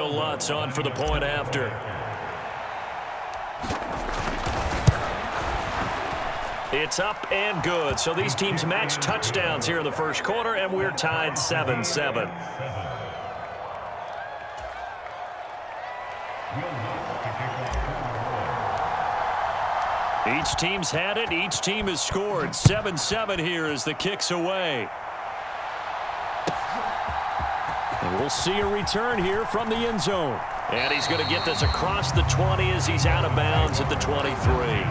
Lutz on for the point after. It's up and good. So these teams match touchdowns here in the first quarter, and we're tied 7-7. Each team's had it. Each team has scored. 7-7 here as the kick's away. And we'll see a return here from the end zone. And he's going to get this across the 20 as he's out of bounds at the 23.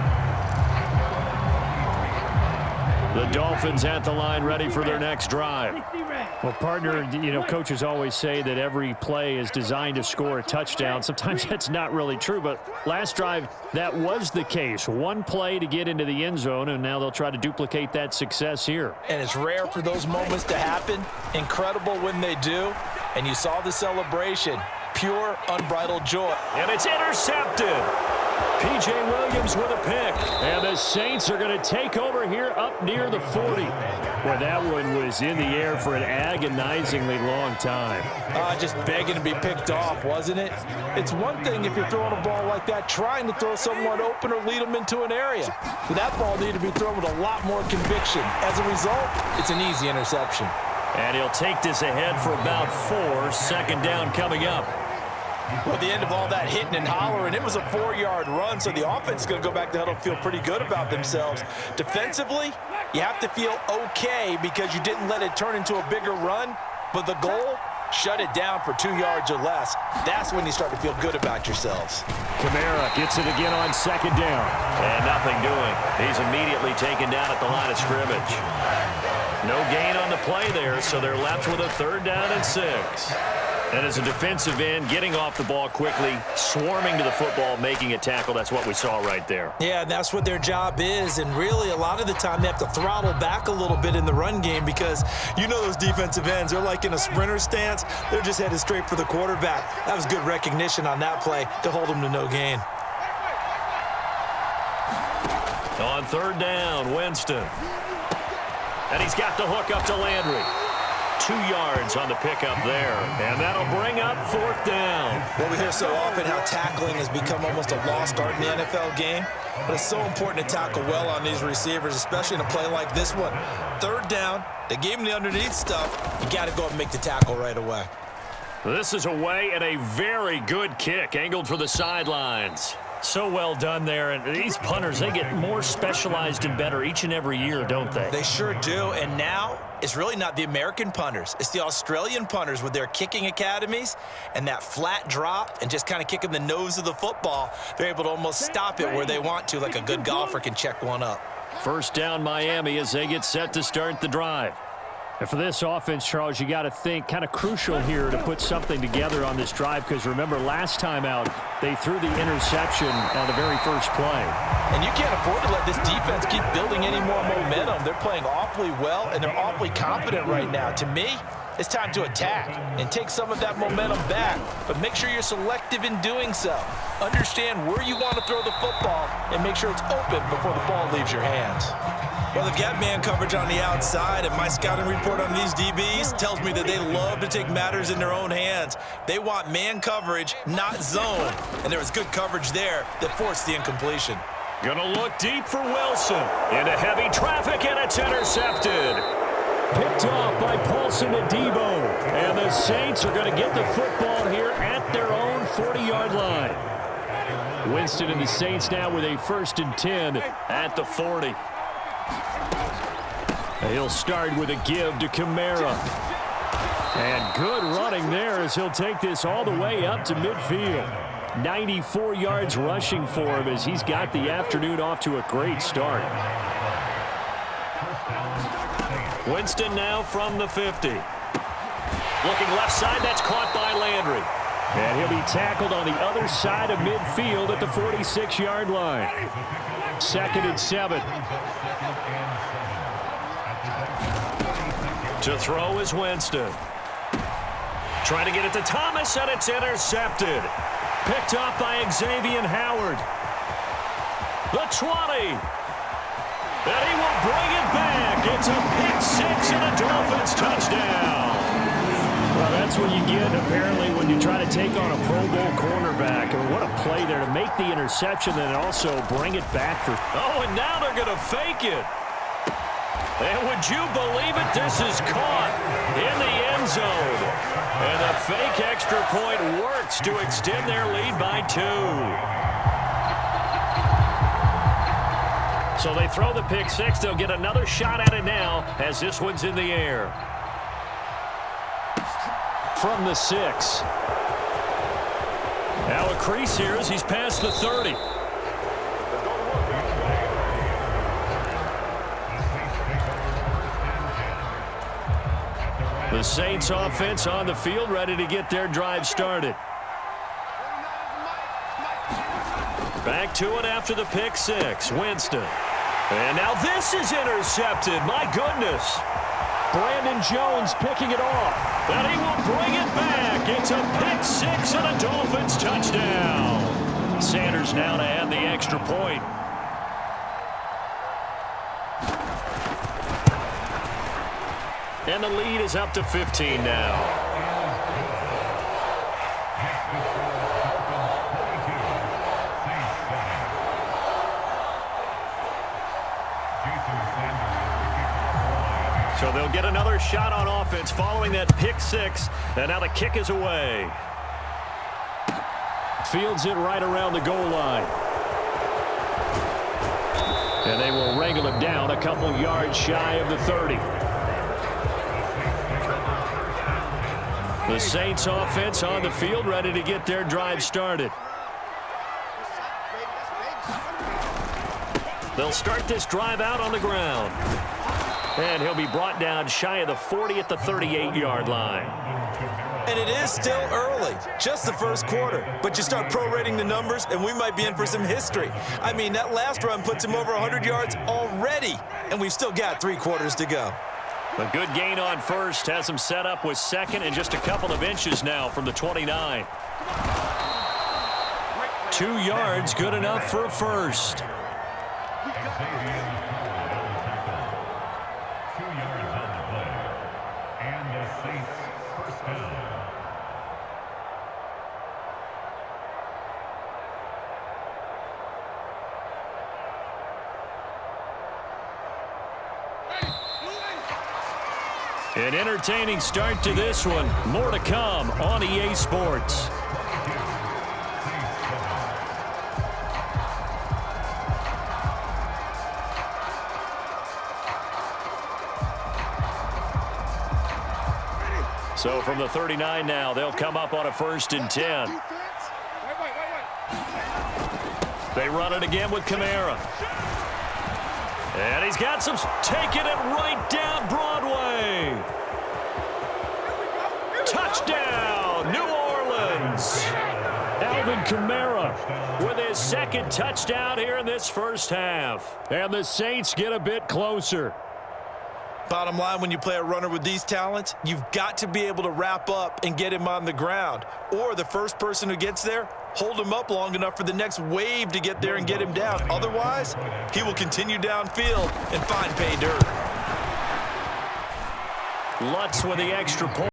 The Dolphins at the line ready for their next drive. Well, partner, coaches always say that every play is designed to score a touchdown. Sometimes that's not really true, but last drive, that was the case. One play to get into the end zone, and now they'll try to duplicate that success here. And it's rare for those moments to happen. Incredible when they do. And you saw the celebration. Pure, unbridled joy. And it's intercepted. P.J. Williams with a pick. And the Saints are going to take over here up near the 40. Boy, that one was in the air for an agonizingly long time. Just begging to be picked off, wasn't it? It's one thing if you're throwing a ball like that, trying to throw someone open or lead them into an area. But that ball needed to be thrown with a lot more conviction. As a result, it's an easy interception. And he'll take this ahead for about 4. Second down coming up. Well, at the end of all that hitting and hollering, it was a 4-yard run, so the offense is going to go back to huddle and feel pretty good about themselves. Defensively, you have to feel okay because you didn't let it turn into a bigger run, but the goal, shut it down for 2 yards or less. That's when you start to feel good about yourselves. Kamara gets it again on second down. And nothing doing. He's immediately taken down at the line of scrimmage. No gain on the play there, so they're left with a 3rd down and 6. And as a defensive end, getting off the ball quickly, swarming to the football, making a tackle, that's what we saw right there. Yeah, that's what their job is. And really, a lot of the time, they have to throttle back a little bit in the run game because you know those defensive ends, they're like in a sprinter stance. They're just headed straight for the quarterback. That was good recognition on that play to hold them to no gain. On 3rd down, Winston. And he's got the hook up to Landry. 2 yards on the pickup there. And that'll bring up 4th down. Well, we hear so often how tackling has become almost a lost art in the NFL game. But it's so important to tackle well on these receivers, especially in a play like this one. 3rd down, they gave him the underneath stuff. You got to go and make the tackle right away. This is away and a very good kick, angled for the sidelines. So well done there. And these punters, they get more specialized and better each and every year, don't they? They sure do. And now it's really not the American punters. It's the Australian punters with their kicking academies and that flat drop and just kind of kicking the nose of the football. They're able to almost stop it where they want to, like a good golfer can check one up. 1st down Miami as they get set to start the drive. And for this offense, Charles, you got to think kind of crucial here to put something together on this drive because remember last time out they threw the interception on the very first play. And you can't afford to let this defense keep building any more momentum. They're playing awfully well and they're awfully confident right now. To me, it's time to attack and take some of that momentum back, but make sure you're selective in doing so. Understand where you want to throw the football and make sure it's open before the ball leaves your hands. Well, they've got man coverage on the outside, and my scouting report on these DBs tells me that they love to take matters in their own hands. They want man coverage, not zone. And there was good coverage there that forced the incompletion. Gonna look deep for Wilson. Into heavy traffic, and it's intercepted. Picked off by Paulson and Debo. And the Saints are going to get the football here at their own 40-yard line. Winston and the Saints now with a 1st and 10 at the 40. He'll start with a give to Kamara. And good running there as he'll take this all the way up to midfield. 94 yards rushing for him as he's got the afternoon off to a great start. Winston now from the 50. Looking left side, that's caught by Landry. And he'll be tackled on the other side of midfield at the 46-yard line. 2nd and 7. To throw is Winston. Trying to get it to Thomas, and it's intercepted. Picked up by Xavier Howard. The 20. And he will bring it back. It's a pick 6 and a Dolphins touchdown. Well, that's what you get, apparently, when you try to take on a Pro Bowl cornerback. I mean, what a play there to make the interception and also bring it back for... Oh, and now they're going to fake it. And would you believe it? This is caught in the end zone. And the fake extra point works to extend their lead by 2. So they throw the pick six. They'll get another shot at it now as this one's in the air. From the 6. Now a crease here as he's past the 30. The Saints offense on the field, ready to get their drive started. Back to it after the pick six. Winston. And now this is intercepted. My goodness. Brandon Jones picking it off. And he will bring it back. It's a pick six and a Dolphins touchdown. Sanders now to add the extra point. And the lead is up to 15 now. So they'll get another shot on offense following that pick six. And now the kick is away. Fields it right around the goal line. And they will wrangle him down a couple yards shy of the 30. The Saints offense on the field, ready to get their drive started. They'll start this drive out on the ground. And he'll be brought down shy of the 40 at the 38-yard line. And it is still early, just the first quarter. But you start prorating the numbers, and we might be in for some history. I mean, that last run puts him over 100 yards already, and we've still got 3 quarters to go. A good gain on first has him set up with second and just a couple of inches now from the 29. 2 yards, good enough for a first. An entertaining start to this one. More to come on EA Sports. So from the 39 now, they'll come up on a 1st and 10. They run it again with Kamara. And he's got some, taking it right down Broadway. Touchdown, New Orleans. Alvin Kamara With his second touchdown here in this first half. and the Saints get a bit closer. Bottom line, when you play a runner with these talents, you've got to be able to wrap up and get him on the ground. Or the first person who gets there, hold him up long enough for the next wave to get there and get him down. Otherwise, he will continue downfield and find pay dirt. Lutz with the extra point.